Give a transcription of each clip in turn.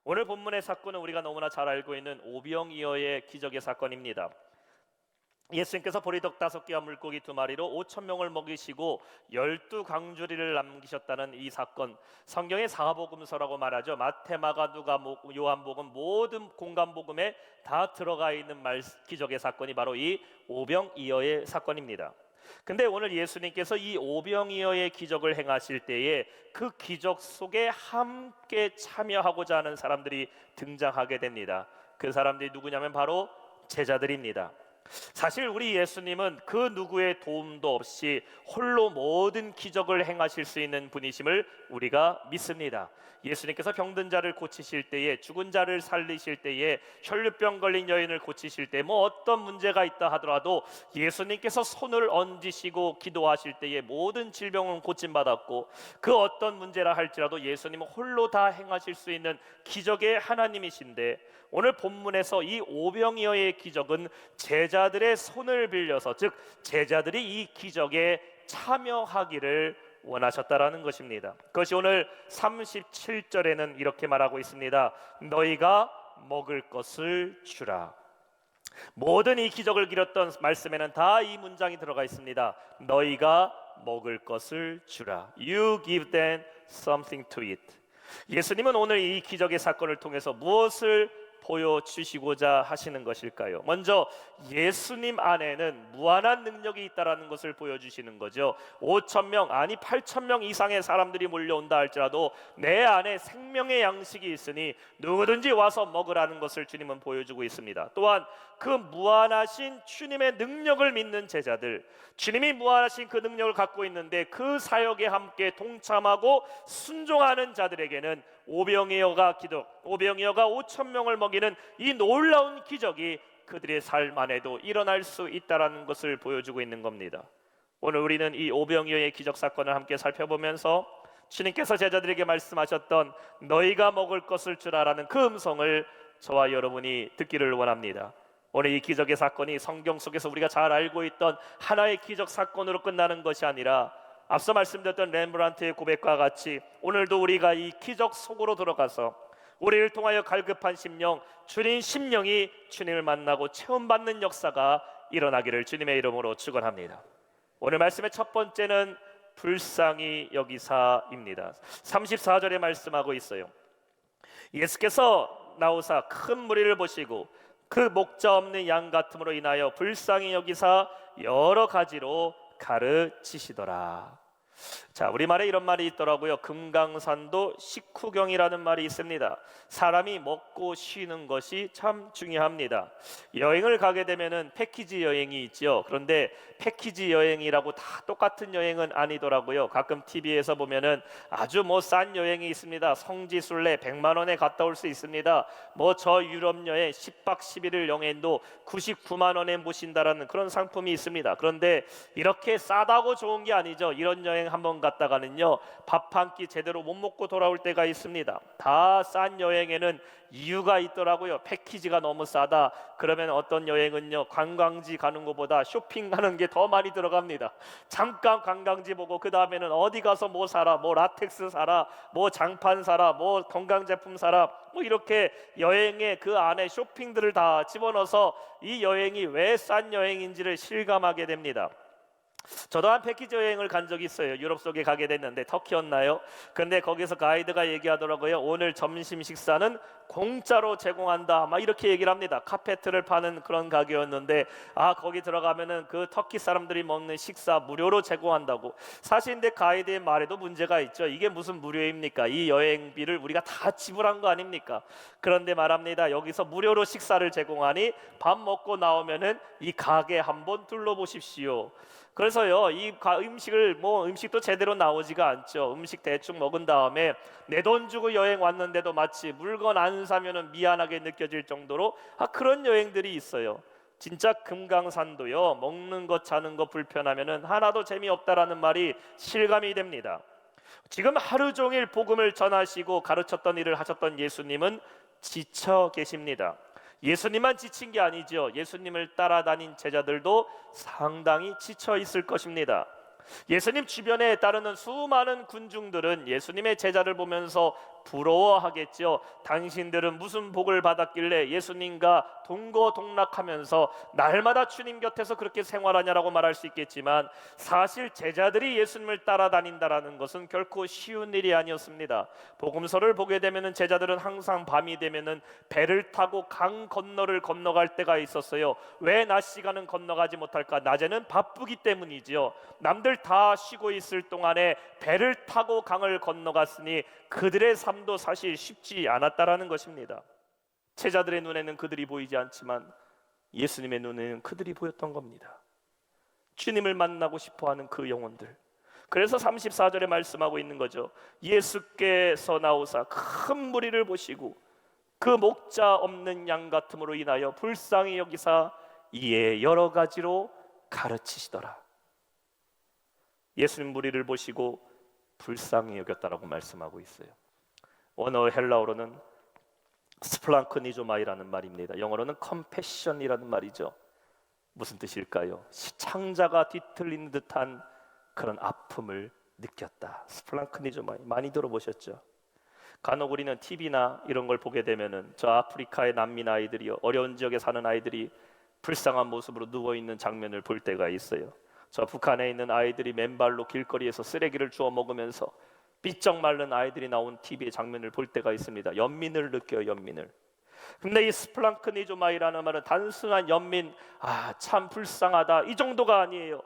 오늘 본문의 사건은 우리가 너무나 잘 알고 있는 오병이어의 기적의 사건입니다. 예수님께서 보리떡 5개와 물고기 2마리로 5천 명을 먹이시고 12광주리를 남기셨다는 이 사건, 성경의 사복음서라고 말하죠. 마태, 마가, 누가, 요한복음 모든 공간복음에 다 들어가 있는 기적의 사건이 바로 이 오병이어의 사건입니다. 근데 오늘 예수님께서 이 오병이어의 기적을 행하실 때에 그 기적 속에 함께 참여하고자 하는 사람들이 등장하게 됩니다. 그 사람들이 누구냐면 바로 제자들입니다. 사실 우리 예수님은 그 누구의 도움도 없이 홀로 모든 기적을 행하실 수 있는 분이심을 우리가 믿습니다. 예수님께서 병든 자를 고치실 때에, 죽은 자를 살리실 때에, 혈루병 걸린 여인을 고치실 때, 어떤 문제가 있다 하더라도 예수님께서 손을 얹으시고 기도하실 때에 모든 질병은 고침받았고, 그 어떤 문제라 할지라도 예수님은 홀로 다 행하실 수 있는 기적의 하나님이신데, 오늘 본문에서 이 오병이어의 기적은 제자들의 손을 빌려서, 즉 제자들이 이 기적에 참여하기를 원하셨다라는 것입니다. 그것이 오늘 37절에는 이렇게 말하고 있습니다. 너희가 먹을 것을 주라. 모든 이 기적을 기렸던 말씀에는 다 이 문장이 들어가 있습니다. 너희가 먹을 것을 주라. You give them something to eat. 예수님은 오늘 이 기적의 사건을 통해서 무엇을 보여주시고자 하시는 것일까요? 먼저 예수님 안에는 무한한 능력이 있다는 것을 보여주시는 거죠. 5천 명 아니 8천 명 이상의 사람들이 몰려온다 할지라도 내 안에 생명의 양식이 있으니 누구든지 와서 먹으라는 것을 주님은 보여주고 있습니다. 또한 그 무한하신 주님의 능력을 믿는 제자들, 주님이 무한하신 그 능력을 갖고 있는데 그 사역에 함께 동참하고 순종하는 자들에게는 오병이어가 5천 명을 먹이는 이 놀라운 기적이 그들의 삶 안에도 일어날 수 있다는 것을 보여주고 있는 겁니다. 오늘 우리는 이 오병이어의 기적 사건을 함께 살펴보면서 주님께서 제자들에게 말씀하셨던 너희가 먹을 것을 주라라는 그 음성을 저와 여러분이 듣기를 원합니다. 오늘 이 기적의 사건이 성경 속에서 우리가 잘 알고 있던 하나의 기적 사건으로 끝나는 것이 아니라 앞서 말씀드렸던 렘브란트의 고백과 같이 오늘도 우리가 이 기적 속으로 들어가서 우리를 통하여 갈급한 심령, 주님 심령이 주님을 만나고 체험받는 역사가 일어나기를 주님의 이름으로 축원합니다. 오늘 말씀의 첫 번째는 불쌍히 여기사입니다. 34절에 말씀하고 있어요. 예수께서 나오사 큰 무리를 보시고 그 목자 없는 양 같음으로 인하여 불쌍히 여기사 여러 가지로 가르치시더라. 자, 우리말에 이런 말이 있더라고요. 금강산도 식후경이라는 말이 있습니다. 사람이 먹고 쉬는 것이 참 중요합니다. 여행을 가게 되면은 패키지 여행이 있죠. 그런데 패키지 여행이라고 다 똑같은 여행은 아니더라고요. 가끔 TV에서 보면은 아주 싼 여행이 있습니다. 성지순례 100만 원에 갔다 올 수 있습니다. 저 유럽 여행 10박 11일 여행도 99만 원에 모신다라는 그런 상품이 있습니다. 그런데 이렇게 싸다고 좋은 게 아니죠. 이런 여행 한번 갔다가는요 밥 한 끼 제대로 못 먹고 돌아올 때가 있습니다. 다 싼 여행에는 이유가 있더라고요. 패키지가 너무 싸다. 그러면 어떤 여행은요 관광지 가는 것보다 쇼핑하는 게 더 많이 들어갑니다. 잠깐 관광지 보고 그 다음에는 어디 가서 뭐 사라, 라텍스 사라, 장판 사라, 건강제품 사라, 이렇게 여행의 그 안에 쇼핑들을 다 집어넣어서 이 여행이 왜 싼 여행인지를 실감하게 됩니다. 저도 한 패키지 여행을 간 적이 있어요. 유럽 속에 가게 됐는데 터키였나요? 근데 거기서 가이드가 얘기하더라고요. 오늘 점심 식사는 공짜로 제공한다 이렇게 얘기를 합니다. 카페트를 파는 그런 가게였는데 거기 들어가면은 그 터키 사람들이 먹는 식사 무료로 제공한다고. 사실 근데 가이드의 말에도 문제가 있죠. 이게 무슨 무료입니까? 이 여행비를 우리가 다 지불한 거 아닙니까? 그런데 말합니다. 여기서 무료로 식사를 제공하니 밥 먹고 나오면은 이 가게 한번 둘러보십시오. 그래서요 이 음식도 제대로 나오지가 않죠. 음식 대충 먹은 다음에 내 돈 주고 여행 왔는데도 마치 물건 안 사면은 미안하게 느껴질 정도로 그런 여행들이 있어요. 진짜 금강산도요 먹는 것 자는 것 불편하면은 하나도 재미없다라는 말이 실감이 됩니다. 지금 하루 종일 복음을 전하시고 가르쳤던 일을 하셨던 예수님은 지쳐 계십니다. 예수님만 지친 게 아니죠. 예수님을 따라다닌 제자들도 상당히 지쳐 있을 것입니다. 예수님 주변에 따르는 수많은 군중들은 예수님의 제자를 보면서 부러워하겠죠. 당신들은 무슨 복을 받았길래 예수님과 동거동락하면서 날마다 주님 곁에서 그렇게 생활하냐라고 말할 수 있겠지만, 사실 제자들이 예수님을 따라다닌다라는 것은 결코 쉬운 일이 아니었습니다. 복음서를 보게 되면은 제자들은 항상 밤이 되면은 배를 타고 강 건너를 건너갈 때가 있었어요. 왜 낮 시간은 건너가지 못할까? 낮에는 바쁘기 때문이지요. 남들 다 쉬고 있을 동안에 배를 타고 강을 건너갔으니 그들의 삶도 사실 쉽지 않았다라는 것입니다. 제자들의 눈에는 그들이 보이지 않지만 예수님의 눈에는 그들이 보였던 겁니다. 주님을 만나고 싶어하는 그 영혼들. 그래서 34절에 말씀하고 있는 거죠. 예수께서 나오사 큰 무리를 보시고 그 목자 없는 양 같음으로 인하여 불쌍히 여기사 이에 여러 가지로 가르치시더라. 예수님 무리를 보시고 불쌍히 여겼다라고 말씀하고 있어요. 원어 헬라어로는 스플랑크니조마이라는 말입니다. 영어로는 컴패션이라는 말이죠. 무슨 뜻일까요? 창자가 뒤틀린 듯한 그런 아픔을 느꼈다. 스플랑크니조마이 많이 들어보셨죠? 간혹 우리는 TV나 이런 걸 보게 되면은 저 아프리카의 난민 아이들이요, 어려운 지역에 사는 아이들이 불쌍한 모습으로 누워있는 장면을 볼 때가 있어요. 저 북한에 있는 아이들이 맨발로 길거리에서 쓰레기를 주워 먹으면서 삐쩍 마른 아이들이 나온 TV의 장면을 볼 때가 있습니다. 연민을 느껴요, 연민을. 근데 이 스플랑크니조마이라는 말은 단순한 연민, 참 불쌍하다, 이 정도가 아니에요.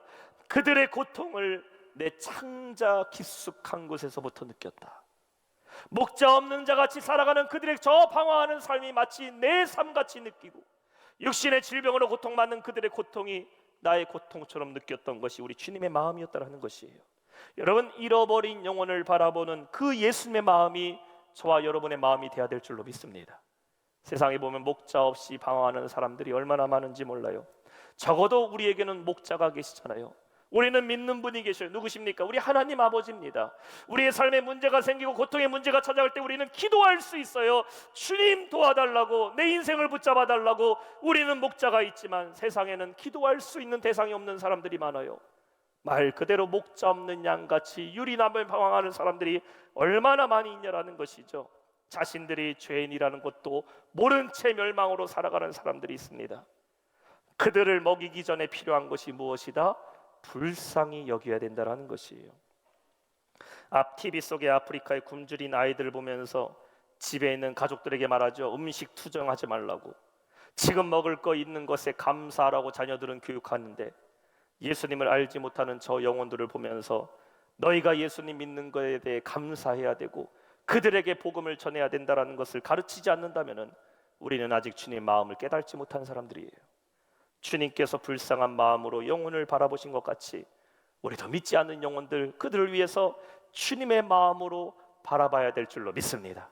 그들의 고통을 내 창자 깊숙한 곳에서부터 느꼈다. 목자 없는 자같이 살아가는 그들의 저 방황하는 삶이 마치 내 삶같이 느끼고, 육신의 질병으로 고통받는 그들의 고통이 나의 고통처럼 느꼈던 것이 우리 주님의 마음이었다라는 것이에요. 여러분, 잃어버린 영혼을 바라보는 그 예수님의 마음이 저와 여러분의 마음이 되어야 될 줄로 믿습니다. 세상에 보면 목자 없이 방황하는 사람들이 얼마나 많은지 몰라요. 적어도 우리에게는 목자가 계시잖아요. 우리는 믿는 분이 계셔요. 누구십니까? 우리 하나님 아버지입니다. 우리의 삶에 문제가 생기고 고통의 문제가 찾아올 때 우리는 기도할 수 있어요. 주님 도와달라고, 내 인생을 붙잡아 달라고. 우리는 목자가 있지만 세상에는 기도할 수 있는 대상이 없는 사람들이 많아요. 말 그대로 목자 없는 양같이 유리남을 방황하는 사람들이 얼마나 많이 있냐라는 것이죠. 자신들이 죄인이라는 것도 모른 채 멸망으로 살아가는 사람들이 있습니다. 그들을 먹이기 전에 필요한 것이 무엇이다? 불쌍히 여겨야 된다는 것이에요. 앞 TV 속에 아프리카의 굶주린 아이들을 보면서 집에 있는 가족들에게 말하죠. 음식 투정하지 말라고, 지금 먹을 거 있는 것에 감사하라고 자녀들은 교육하는데, 예수님을 알지 못하는 저 영혼들을 보면서 너희가 예수님 믿는 것에 대해 감사해야 되고 그들에게 복음을 전해야 된다는 것을 가르치지 않는다면 우리는 아직 주님의 마음을 깨닫지 못한 사람들이에요. 주님께서 불쌍한 마음으로 영혼을 바라보신 것 같이 우리도 믿지 않는 영혼들, 그들을 위해서 주님의 마음으로 바라봐야 될 줄로 믿습니다.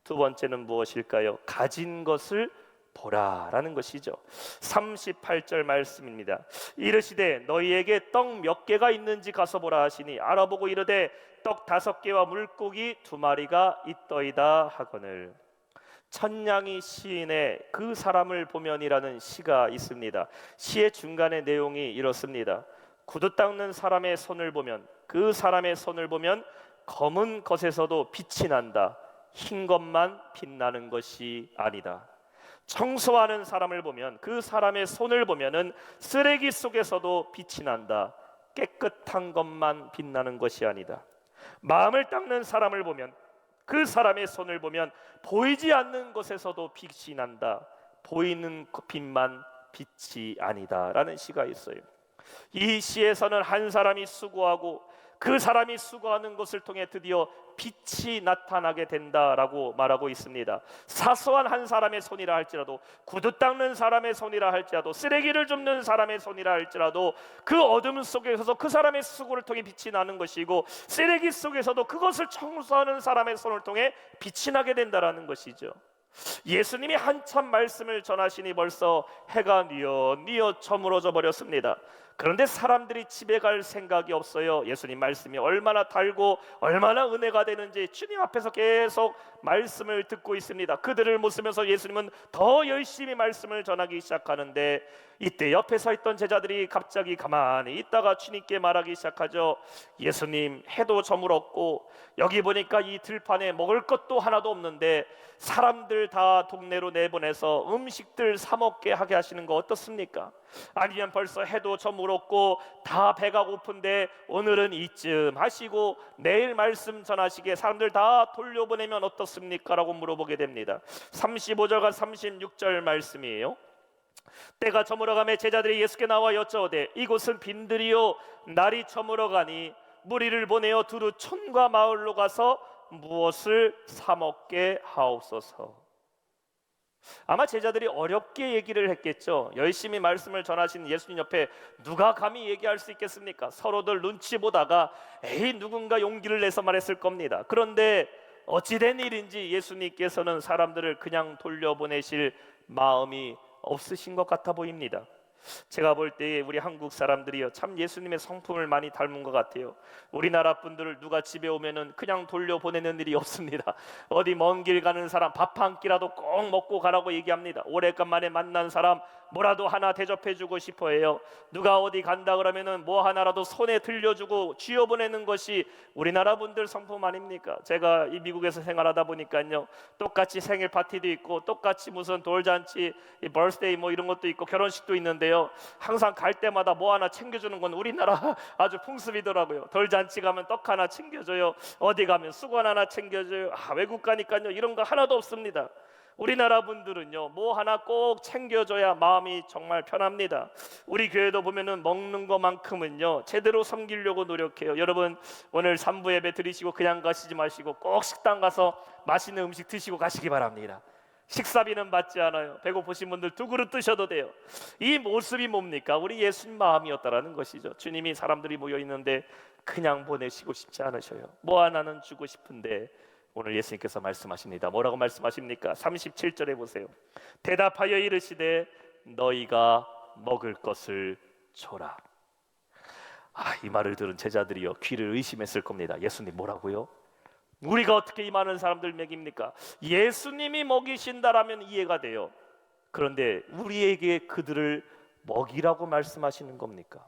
두 번째는 무엇일까요? 가진 것을 보라라는 것이죠. 38절 말씀입니다. 이르시되 너희에게 떡 몇 개가 있는지 가서 보라 하시니 알아보고 이르되 떡 5개와 물고기 2마리가 있더이다 하거늘. 천냥이 시인의 그 사람을 보면이라는 시가 있습니다. 시의 중간의 내용이 이렇습니다. 구두 닦는 사람의 손을 보면, 그 사람의 손을 보면 검은 것에서도 빛이 난다. 흰 것만 빛나는 것이 아니다. 청소하는 사람을 보면, 그 사람의 손을 보면은 쓰레기 속에서도 빛이 난다. 깨끗한 것만 빛나는 것이 아니다. 마음을 닦는 사람을 보면, 그 사람의 손을 보면 보이지 않는 것에서도 빛이 난다. 보이는 빛만 빛이 아니다 라는 시가 있어요. 이 시에서는 한 사람이 수고하고 그 사람이 수고하는 것을 통해 드디어 빛이 나타나게 된다라고 말하고 있습니다. 사소한 한 사람의 손이라 할지라도, 구두 닦는 사람의 손이라 할지라도, 쓰레기를 줍는 사람의 손이라 할지라도 그 어둠 속에서 그 사람의 수고를 통해 빛이 나는 것이고, 쓰레기 속에서도 그것을 청소하는 사람의 손을 통해 빛이 나게 된다라는 것이죠. 예수님이 한참 말씀을 전하시니 벌써 해가 뉘어 저물어져 버렸습니다. 그런데 사람들이 집에 갈 생각이 없어요. 예수님 말씀이 얼마나 달고 얼마나 은혜가 되는지 주님 앞에서 계속 말씀을 듣고 있습니다. 그들을 모시면서 예수님은 더 열심히 말씀을 전하기 시작하는데 이때 옆에 서 있던 제자들이 갑자기 가만히 있다가 주님께 말하기 시작하죠. 예수님, 해도 저물었고 여기 보니까 이 들판에 먹을 것도 하나도 없는데 사람들 다 동네로 내보내서 음식들 사 먹게 하게 하시는 거 어떻습니까? 아니면 벌써 해도 저물었고 다 배가 고픈데 오늘은 이쯤 하시고 내일 말씀 전하시게 사람들 다 돌려보내면 어떻습니까? 라고 물어보게 됩니다. 35절과 36절 말씀이에요. 때가 저물어가매 제자들이 예수께 나와 여쭤오되 이곳은 빈들이요 날이 저물어가니 무리를 보내어 두루 촌과 마을로 가서 무엇을 사 먹게 하옵소서. 아마 제자들이 어렵게 얘기를 했겠죠. 열심히 말씀을 전하시는 예수님 옆에 누가 감히 얘기할 수 있겠습니까? 서로들 눈치 보다가 에이 누군가 용기를 내서 말했을 겁니다. 그런데 어찌된 일인지 예수님께서는 사람들을 그냥 돌려보내실 마음이 없으신 것 같아 보입니다. 제가 볼 때 우리 한국 사람들이요 참 예수님의 성품을 많이 닮은 것 같아요. 우리나라 분들을 누가 집에 오면은 그냥 돌려보내는 일이 없습니다. 어디 먼 길 가는 사람 밥 한 끼라도 꼭 먹고 가라고 얘기합니다. 오래간만에 만난 사람 뭐라도 하나 대접해주고 싶어 해요. 누가 어디 간다 그러면은 뭐 하나라도 손에 들려주고 쥐어보내는 것이 우리나라 분들 성품 아닙니까? 제가 이 미국에서 생활하다 보니까요 똑같이 생일 파티도 있고 똑같이 무슨 돌잔치, 버스데이 뭐 이런 것도 있고 결혼식도 있는데요 항상 갈 때마다 뭐 하나 챙겨주는 건 우리나라 아주 풍습이더라고요. 돌잔치 가면 떡 하나 챙겨줘요. 어디 가면 수건 하나 챙겨줘요. 외국 가니까요 이런 거 하나도 없습니다. 우리나라 분들은요 뭐 하나 꼭 챙겨줘야 마음이 정말 편합니다. 우리 교회도 보면은 먹는 것만큼은요 제대로 섬기려고 노력해요. 여러분 오늘 3부 예배 드리시고 그냥 가시지 마시고 꼭 식당 가서 맛있는 음식 드시고 가시기 바랍니다. 식사비는 받지 않아요. 배고프신 분들 2그릇 드셔도 돼요. 이 모습이 뭡니까? 우리 예수님 마음이었다라는 것이죠. 주님이 사람들이 모여 있는데 그냥 보내시고 싶지 않으셔요. 뭐 하나는 주고 싶은데 오늘 예수님께서 말씀하십니다. 뭐라고 말씀하십니까? 37절에 보세요. 대답하여 이르시되 너희가 먹을 것을 줘라. 이 말을 들은 제자들이요 귀를 의심했을 겁니다. 예수님 뭐라고요? 우리가 어떻게 이 많은 사람들 먹입니까? 예수님이 먹이신다라면 이해가 돼요. 그런데 우리에게 그들을 먹이라고 말씀하시는 겁니까?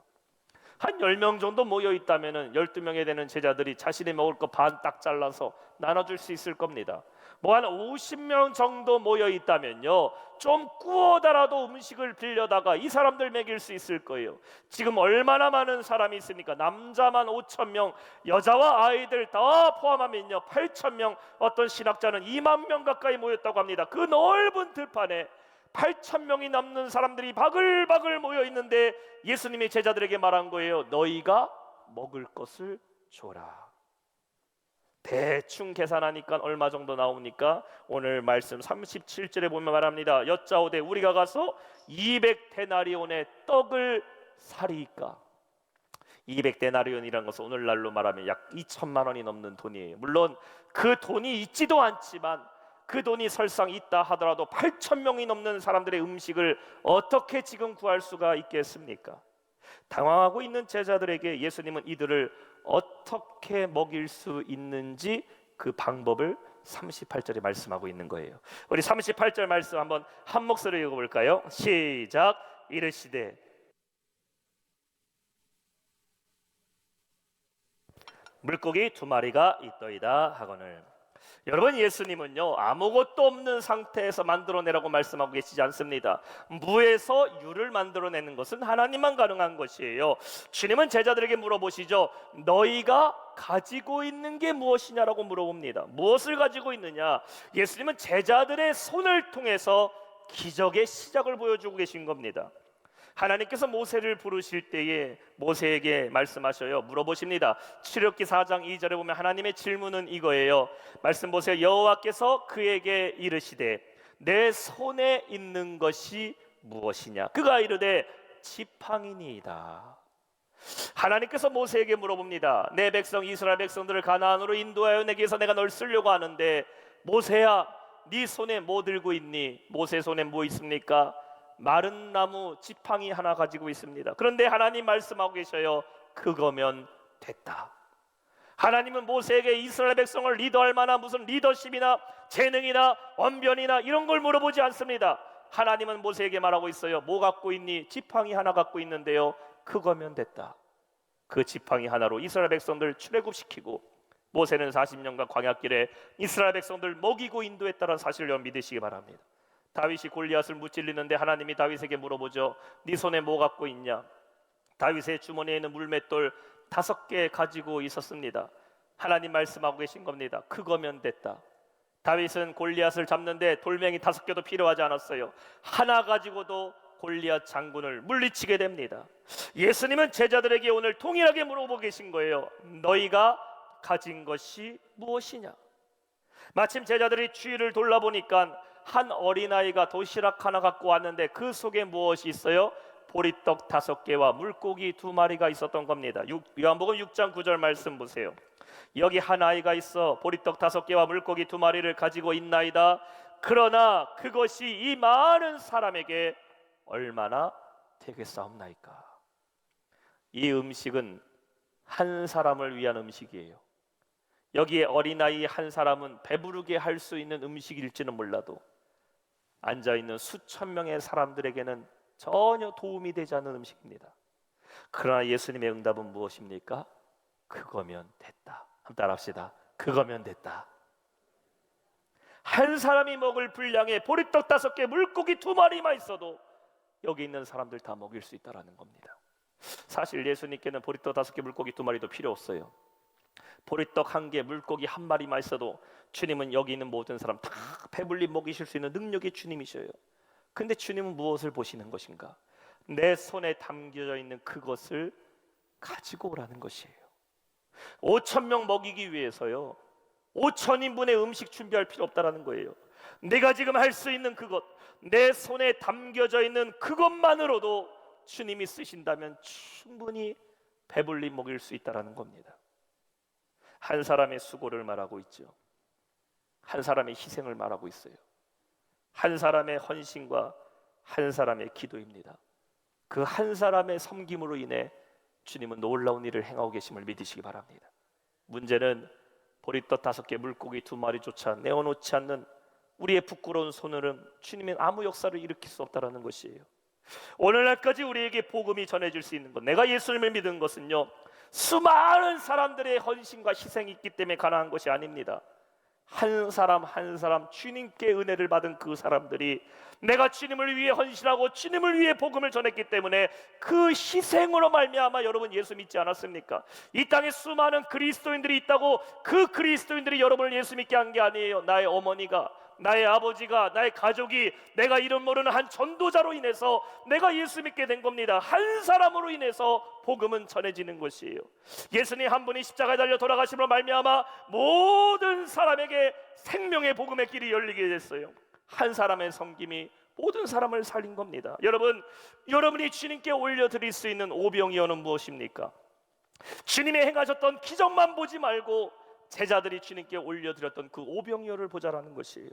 한 10명 정도 모여 있다면 12명에 되는 제자들이 자신이 먹을 거 반 딱 잘라서 나눠줄 수 있을 겁니다. 뭐 한 50명 정도 모여 있다면요 좀 구워다라도 음식을 빌려다가 이 사람들 먹일 수 있을 거예요. 지금 얼마나 많은 사람이 있습니까? 남자만 5,000명, 여자와 아이들 다 포함하면요 8,000명, 어떤 신학자는 2만 명 가까이 모였다고 합니다. 그 넓은 들판에 8,000명이 넘는 사람들이 바글바글 모여 있는데 예수님이 제자들에게 말한 거예요. 너희가 먹을 것을 줘라. 대충 계산하니까 얼마 정도 나옵니까? 오늘 말씀 37절에 보면 말합니다. 여짜오되 우리가 가서 200데나리온의 떡을 사리이까. 200데나리온이라는 것은 오늘날로 말하면 약 2천만 원이 넘는 돈이에요. 물론 그 돈이 있지도 않지만 그 돈이 설상 있다 하더라도 8,000명이 넘는 사람들의 음식을 어떻게 지금 구할 수가 있겠습니까? 당황하고 있는 제자들에게 예수님은 이들을 어떻게 먹일 수 있는지 그 방법을 38절에 말씀하고 있는 거예요. 우리 38절 말씀 한번 한 목소리로 읽어볼까요? 시작. 이르시되 물고기 2마리가 있더이다 하거늘. 여러분 예수님은요 아무것도 없는 상태에서 만들어내라고 말씀하고 계시지 않습니다. 무에서 유를 만들어내는 것은 하나님만 가능한 것이에요. 주님은 제자들에게 물어보시죠. 너희가 가지고 있는 게 무엇이냐라고 물어봅니다. 무엇을 가지고 있느냐? 예수님은 제자들의 손을 통해서 기적의 시작을 보여주고 계신 겁니다. 하나님께서 모세를 부르실 때에 모세에게 말씀하셔요. 물어보십니다. 출애굽기 4장 2절에 보면 하나님의 질문은 이거예요. 말씀 보세요. 여호와께서 그에게 이르시되 내 손에 있는 것이 무엇이냐? 그가 이르되 지팡이니이다. 하나님께서 모세에게 물어봅니다. 내 백성 이스라엘 백성들을 가나안으로 인도하여 내게서 내가 널 쓰려고 하는데 모세야 네 손에 뭐 들고 있니? 모세 손에 뭐 있습니까? 마른 나무 지팡이 하나 가지고 있습니다. 그런데 하나님 말씀하고 계셔요. 그거면 됐다. 하나님은 모세에게 이스라엘 백성을 리더할 만한 무슨 리더십이나 재능이나 언변이나 이런 걸 물어보지 않습니다. 하나님은 모세에게 말하고 있어요. 뭐 갖고 있니? 지팡이 하나 갖고 있는데요, 그거면 됐다. 그 지팡이 하나로 이스라엘 백성들 출애굽시키고 모세는 40년간 광야길에 이스라엘 백성들 먹이고 인도했다는 사실을 믿으시기 바랍니다. 다윗이 골리앗을 무찔리는데 하나님이 다윗에게 물어보죠. 네 손에 뭐 갖고 있냐? 다윗의 주머니에 있는 물맷돌 5개 가지고 있었습니다. 하나님 말씀하고 계신 겁니다. 그거면 됐다. 다윗은 골리앗을 잡는데 돌멩이 5개도 필요하지 않았어요. 하나 가지고도 골리앗 장군을 물리치게 됩니다. 예수님은 제자들에게 오늘 동일하게 물어보고 계신 거예요. 너희가 가진 것이 무엇이냐? 마침 제자들이 주위를 돌아보니까 한 어린아이가 도시락 하나 갖고 왔는데 그 속에 무엇이 있어요? 보리떡 5개와 물고기 2마리가 있었던 겁니다. 요한복음 6장 9절 말씀 보세요. 여기 한 아이가 있어 보리떡 5개와 물고기 2마리를 가지고 있나이다. 그러나 그것이 이 많은 사람에게 얼마나 되겠사옵나이까? 이 음식은 한 사람을 위한 음식이에요. 여기에 어린아이 한 사람은 배부르게 할 수 있는 음식일지는 몰라도 앉아있는 수천 명의 사람들에게는 전혀 도움이 되지 않는 음식입니다. 그러나 예수님의 응답은 무엇입니까? 그거면 됐다. 한번 따라합시다. 그거면 됐다. 한 사람이 먹을 분량의 보리떡 5개, 물고기 2마리만 있어도 여기 있는 사람들 다 먹일 수 있다는 겁니다. 사실 예수님께는 보리떡 5개, 물고기 2마리도 필요 없어요. 보리떡 1개, 물고기 1마리만 있어도 주님은 여기 있는 모든 사람 다 배불리 먹이실 수 있는 능력의 주님이셔요. 근데 주님은 무엇을 보시는 것인가? 내 손에 담겨져 있는 그것을 가지고 오라는 것이에요. 5,000명 먹이기 위해서요, 5,000인분의 음식 준비할 필요 없다라는 거예요. 내가 지금 할 수 있는 그것, 내 손에 담겨져 있는 그것만으로도 주님이 쓰신다면 충분히 배불리 먹일 수 있다라는 겁니다. 한 사람의 수고를 말하고 있죠. 한 사람의 희생을 말하고 있어요. 한 사람의 헌신과 한 사람의 기도입니다. 그 한 사람의 섬김으로 인해 주님은 놀라운 일을 행하고 계심을 믿으시기 바랍니다. 문제는 보리떡 5개, 물고기 2마리조차 내어놓지 않는 우리의 부끄러운 손으로는 주님은 아무 역사를 일으킬 수 없다는 것이에요. 오늘날까지 우리에게 복음이 전해질 수 있는 것, 내가 예수님을 믿은 것은요, 수많은 사람들의 헌신과 희생이 있기 때문에 가능한 것이 아닙니다. 한 사람 한 사람 주님께 은혜를 받은 그 사람들이 내가 주님을 위해 헌신하고 주님을 위해 복음을 전했기 때문에 그 희생으로 말미암아 여러분 예수 믿지 않았습니까? 이 땅에 수많은 그리스도인들이 있다고 그 그리스도인들이 여러분을 예수 믿게 한 게 아니에요. 나의 어머니가, 나의 아버지가, 나의 가족이, 내가 이름 모르는 한 전도자로 인해서 내가 예수 믿게 된 겁니다. 한 사람으로 인해서 복음은 전해지는 것이에요. 예수님 한 분이 십자가에 달려 돌아가심으로 말미암아 모든 사람에게 생명의 복음의 길이 열리게 됐어요. 한 사람의 섬김이 모든 사람을 살린 겁니다. 여러분이 주님께 올려드릴 수 있는 오병이어는 무엇입니까? 주님이 행하셨던 기적만 보지 말고 제자들이 주님께 올려드렸던 그 오병이어를 보자라는 것이에요.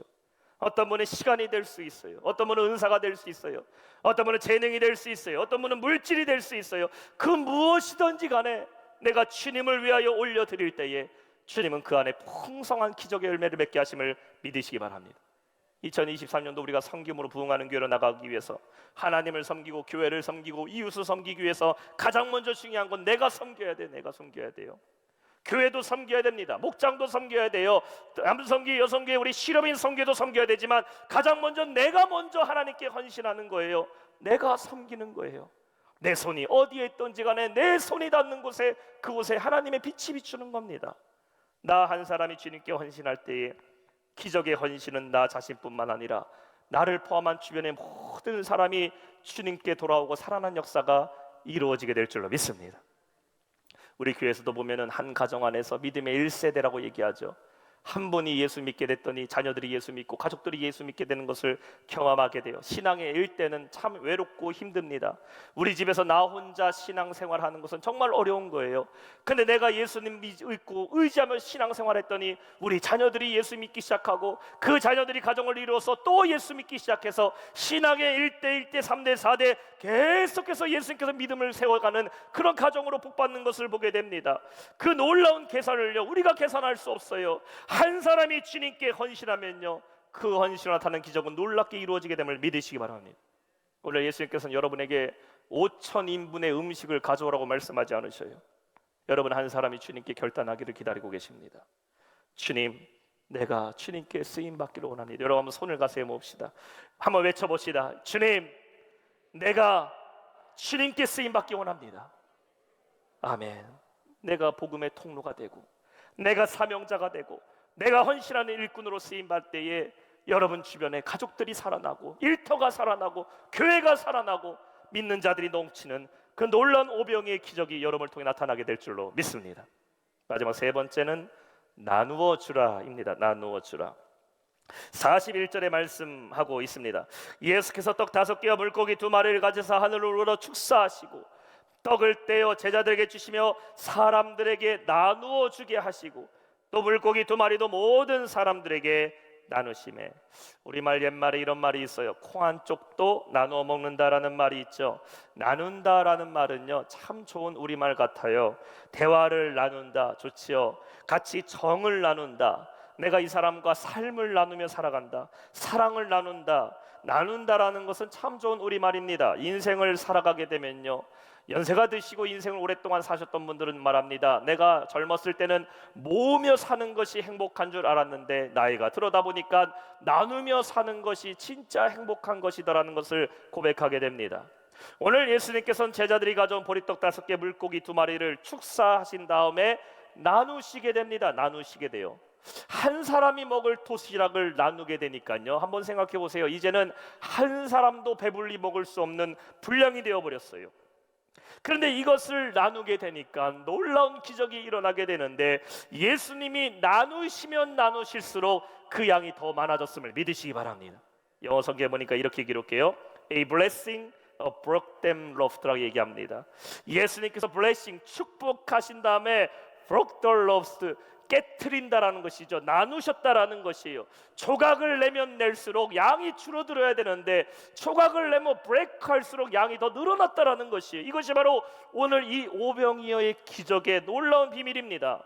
어떤 분은 시간이 될 수 있어요. 어떤 분은 은사가 될 수 있어요. 어떤 분은 재능이 될 수 있어요. 어떤 분은 물질이 될 수 있어요. 그 무엇이든지 간에 내가 주님을 위하여 올려드릴 때에 주님은 그 안에 풍성한 기적의 열매를 맺게 하심을 믿으시기 바랍니다. 2023년도 우리가 섬김으로 부흥하는 교회로 나가기 위해서 하나님을 섬기고 교회를 섬기고 이웃을 섬기기 위해서 가장 먼저 중요한 건 내가 섬겨야 돼. 내가 섬겨야 돼요. 교회도 섬겨야 됩니다. 목장도 섬겨야 돼요. 남성교회, 여성교회, 우리 실업인 성교도 섬겨야 되지만 가장 먼저 내가 먼저 하나님께 헌신하는 거예요. 내가 섬기는 거예요. 내 손이 어디에 있든지 간에 내 손이 닿는 곳에 그곳에 하나님의 빛이 비추는 겁니다. 나 한 사람이 주님께 헌신할 때에 기적의 헌신은 나 자신뿐만 아니라 나를 포함한 주변의 모든 사람이 주님께 돌아오고 살아난 역사가 이루어지게 될 줄로 믿습니다. 우리 교회에서도 보면은 한 가정 안에서 믿음의 1세대라고 얘기하죠. 한 분이 예수 믿게 됐더니 자녀들이 예수 믿고 가족들이 예수 믿게 되는 것을 경험하게 돼요. 신앙의 일대는 참 외롭고 힘듭니다. 우리 집에서 나 혼자 신앙생활하는 것은 정말 어려운 거예요. 근데 내가 예수님 믿고 의지하며 신앙생활했더니 우리 자녀들이 예수 믿기 시작하고 그 자녀들이 가정을 이루어서 또 예수 믿기 시작해서 신앙의 1대, 1대, 3대, 4대 계속해서 예수님께서 믿음을 세워가는 그런 가정으로 복받는 것을 보게 됩니다. 그 놀라운 계산을요 우리가 계산할 수 없어요. 한 사람이 주님께 헌신하면요 그 헌신으로 나타나는 기적은 놀랍게 이루어지게 됨을 믿으시기 바랍니다. 오늘 예수님께서는 여러분에게 5,000인분의 음식을 가져오라고 말씀하지 않으셔요. 여러분 한 사람이 주님께 결단하기를 기다리고 계십니다. 주님, 내가 주님께 쓰임받기를 원합니다. 여러분 한번 손을 가세요 봅시다. 한번 외쳐봅시다. 주님, 내가 주님께 쓰임받기 원합니다. 아멘. 내가 복음의 통로가 되고, 내가 사명자가 되고, 내가 헌신하는 일꾼으로 쓰임받을 때에 여러분 주변에 가족들이 살아나고, 일터가 살아나고, 교회가 살아나고, 믿는 자들이 넘치는 그 놀라운 오병이의 기적이 여러분을 통해 나타나게 될 줄로 믿습니다. 마지막 세 번째는 나누어 주라입니다. 나누어 주라. 41절에 말씀하고 있습니다. 예수께서 떡 5개와 물고기 2마리를 가져서 하늘로 올려 축사하시고 떡을 떼어 제자들에게 주시며 사람들에게 나누어 주게 하시고 또 물고기 2마리도 모든 사람들에게 나누심에. 우리말 옛말에 이런 말이 있어요. 콩 한 쪽도 나누어 먹는다라는 말이 있죠. 나눈다라는 말은요 참 좋은 우리말 같아요. 대화를 나눈다 좋지요. 같이 정을 나눈다, 내가 이 사람과 삶을 나누며 살아간다, 사랑을 나눈다. 나눈다라는 것은 참 좋은 우리말입니다. 인생을 살아가게 되면요, 연세가 드시고 인생을 오랫동안 사셨던 분들은 말합니다. 내가 젊었을 때는 모으며 사는 것이 행복한 줄 알았는데 나이가 들어다 보니까 나누며 사는 것이 진짜 행복한 것이다라는 것을 고백하게 됩니다. 오늘 예수님께서는 제자들이 가져온 보리떡 5개, 물고기 2마리를 축사하신 다음에 나누시게 됩니다. 나누시게 돼요. 한 사람이 먹을 도시락을 나누게 되니까요, 한번 생각해 보세요. 이제는 한 사람도 배불리 먹을 수 없는 분량이 되어 버렸어요. 그런데 이것을 나누게 되니까 놀라운 기적이 일어나게 되는데, 예수님이 나누시면 나누실수록 그 양이 더 많아졌음을 믿으시기 바랍니다. 영어 성경에 보니까 이렇게 기록해요. A blessing of broke them loaves라고 얘기합니다. 예수님께서 blessing, 축복하신 다음에 broke the loaves, 깨트린다라는 것이죠. 나누셨다라는 것이에요. 조각을 내면 낼수록 양이 줄어들어야 되는데 조각을 내면 브레이크할수록 양이 더 늘어났다라는 것이에요. 이것이 바로 오늘 이 오병이어의 기적의 놀라운 비밀입니다.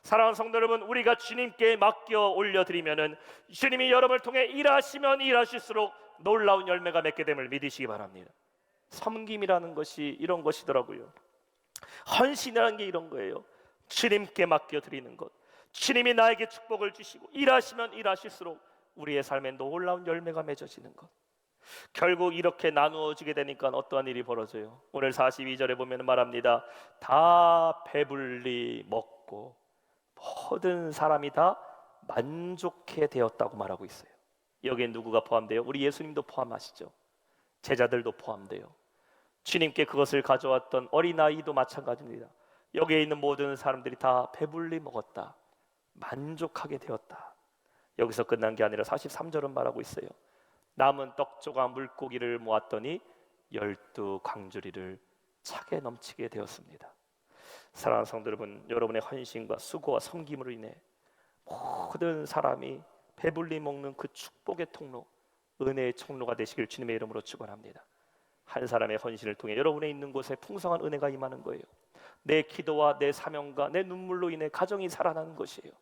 사랑하는 성도 여러분, 우리가 주님께 맡겨 올려드리면은 주님이 여러분을 통해 일하시면 일하실수록 놀라운 열매가 맺게 됨을 믿으시기 바랍니다. 섬김이라는 것이 이런 것이더라고요. 헌신이라는 게 이런 거예요. 주님께 맡겨드리는 것, 주님이 나에게 축복을 주시고 일하시면 일하실수록 우리의 삶에 놀라운 열매가 맺어지는 것. 결국 이렇게 나누어지게 되니까 어떠한 일이 벌어져요? 오늘 42절에 보면 말합니다. 다 배불리 먹고 모든 사람이 다 만족해 되었다고 말하고 있어요. 여기에 누구가 포함돼요? 우리 예수님도 포함하시죠. 제자들도 포함돼요. 주님께 그것을 가져왔던 어린아이도 마찬가지입니다. 여기에 있는 모든 사람들이 다 배불리 먹었다, 만족하게 되었다. 여기서 끝난 게 아니라 43절은 말하고 있어요. 남은 떡 조각 물고기를 모았더니 12광주리를 차게 넘치게 되었습니다. 사랑하는 성도 여러분, 여러분의 헌신과 수고와 섬김으로 인해 모든 사람이 배불리 먹는 그 축복의 통로, 은혜의 통로가 되시길 주님의 이름으로 축원합니다. 한 사람의 헌신을 통해 여러분의 있는 곳에 풍성한 은혜가 임하는 거예요. 내 기도와 내 사명과 내 눈물로 인해 가정이 살아나는 것이에요.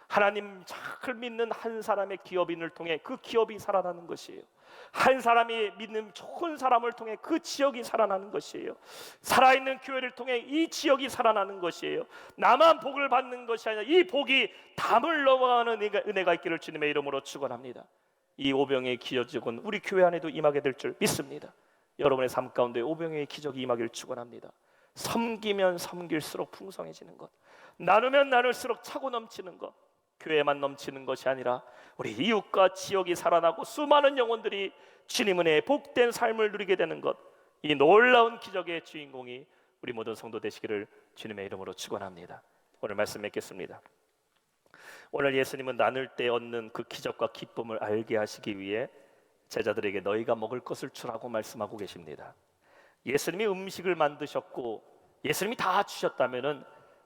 하나님 잘 믿는 한 사람의 기업인을 통해 그 기업이 살아나는 것이에요. 한 사람이 믿는 좋은 사람을 통해 그 지역이 살아나는 것이에요. 살아있는 교회를 통해 이 지역이 살아나는 것이에요. 나만 복을 받는 것이 아니라 이 복이 담을 넘어가는 은혜가 있기를 주님의 이름으로 축원합니다. 이 오병의 기적은 우리 교회 안에도 임하게 될 줄 믿습니다. 여러분의 삶 가운데 오병의 기적이 임하기를 축원합니다. 섬기면 섬길수록 풍성해지는 것, 나누면 나눌수록 차고 넘치는 것, 교회만 넘치는 것이 아니라 우리 이웃과 지역이 살아나고 수많은 영혼들이 주님 은혜의 복된 삶을 누리게 되는 것, 이 놀라운 기적의 주인공이 우리 모든 성도 되시기를 주님의 이름으로 축원합니다. 오늘 말씀 맺겠습니다. 오늘 예수님은 나눌 때 얻는 그 기적과 기쁨을 알게 하시기 위해 제자들에게 너희가 먹을 것을 주라고 말씀하고 계십니다. 예수님이 음식을 만드셨고 예수님이 다 주셨다면은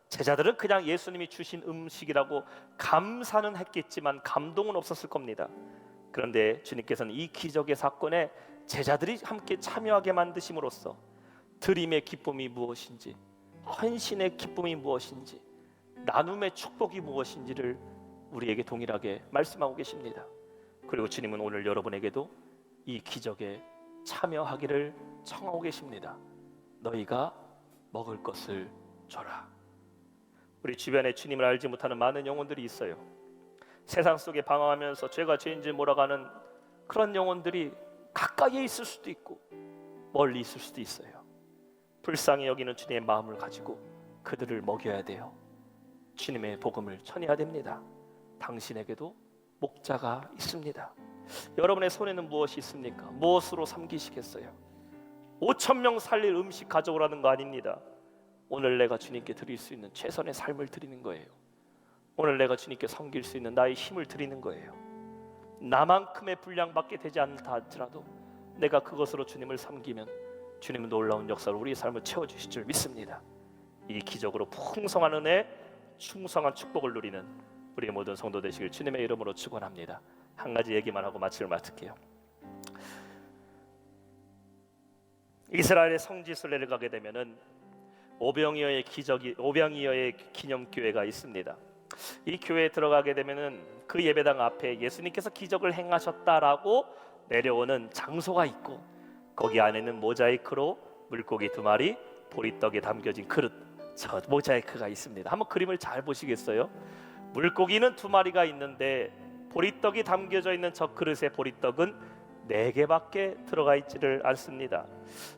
제자들은 그냥 예수님이 주신 음식이라고 감사는 했겠지만 감동은 없었을 겁니다. 그런데 주님께서는 이 기적의 사건에 제자들이 함께 참여하게 만드심으로써 드림의 기쁨이 무엇인지, 헌신의 기쁨이 무엇인지, 나눔의 축복이 무엇인지를 우리에게 동일하게 말씀하고 계십니다. 그리고 주님은 오늘 여러분에게도 이 기적에 참여하기를 청하고 계십니다. 너희가 먹을 것을 줘라. 우리 주변에 주님을 알지 못하는 많은 영혼들이 있어요. 세상 속에 방황하면서 죄가 죄인지 몰아가는 그런 영혼들이 가까이에 있을 수도 있고 멀리 있을 수도 있어요. 불쌍히 여기는 주님의 마음을 가지고 그들을 먹여야 돼요. 주님의 복음을 전해야 됩니다. 당신에게도 목자가 있습니다. 여러분의 손에는 무엇이 있습니까? 무엇으로 섬기시겠어요? 5,000명 살릴 음식 가져오라는 거 아닙니다. 오늘 내가 주님께 드릴 수 있는 최선의 삶을 드리는 거예요. 오늘 내가 주님께 섬길 수 있는 나의 힘을 드리는 거예요. 나만큼의 분량밖에 되지 않다 할지라도 내가 그것으로 주님을 섬기면 주님은 놀라운 역사로 우리의 삶을 채워주실 줄 믿습니다. 이 기적으로 풍성한 은혜, 충성한 축복을 누리는 우리의 모든 성도 되시길 주님의 이름으로 축원합니다. 한 가지 얘기만 하고 마치를 맡을게요. 이스라엘의 성지 순례를 가게 되면은 오병이어의 기념교회가 있습니다. 이 교회에 들어가게 되면은 그 예배당 앞에 예수님께서 기적을 행하셨다라고 내려오는 장소가 있고 거기 안에는 모자이크로 물고기 2마리, 보리떡에 담겨진 그릇, 저 모자이크가 있습니다. 한번 그림을 잘 보시겠어요? 물고기는 2마리가 있는데 보리떡이 담겨져 있는 저 그릇에 보리떡은 4개밖에 들어가 있지를 않습니다.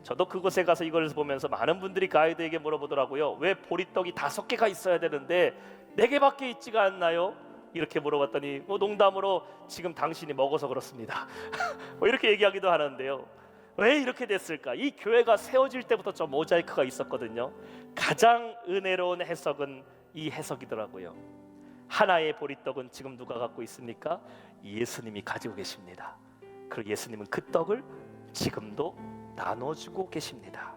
저도 그곳에 가서 이걸 보면서 많은 분들이 가이드에게 물어보더라고요. 왜 보리떡이 5개가 있어야 되는데 4개밖에 있지가 않나요? 이렇게 물어봤더니 농담으로 지금 당신이 먹어서 그렇습니다. 이렇게 얘기하기도 하는데요. 왜 이렇게 됐을까? 이 교회가 세워질 때부터 저 모자이크가 있었거든요. 가장 은혜로운 해석은 이 해석이더라고요. 하나의 보리떡은 지금 누가 갖고 있습니까? 예수님이 가지고 계십니다. 그리고 예수님은 그 떡을 지금도 나눠주고 계십니다.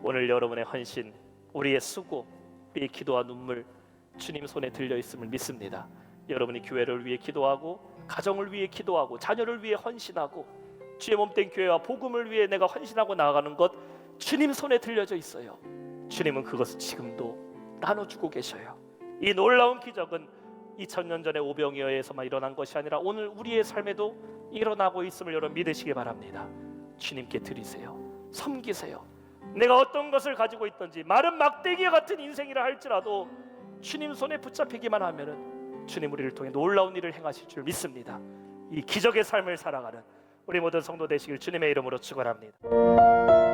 오늘 여러분의 헌신, 우리의 수고, 우리의 기도와 눈물 주님 손에 들려 있음을 믿습니다. 여러분이 교회를 위해 기도하고 가정을 위해 기도하고 자녀를 위해 헌신하고 주의 몸된 교회와 복음을 위해 내가 헌신하고 나아가는 것 주님 손에 들려져 있어요. 주님은 그것을 지금도 나눠주고 계셔요. 이 놀라운 기적은 2000년 전에 오병이어에서만 일어난 것이 아니라 오늘 우리의 삶에도 일어나고 있음을 여러분 믿으시기 바랍니다. 주님께 드리세요. 섬기세요. 내가 어떤 것을 가지고 있든지 마른 막대기 같은 인생이라 할지라도 주님 손에 붙잡히기만 하면은 주님 우리를 통해 놀라운 일을 행하실 줄 믿습니다. 이 기적의 삶을 살아가는 우리 모든 성도 되시길 주님의 이름으로 축원합니다.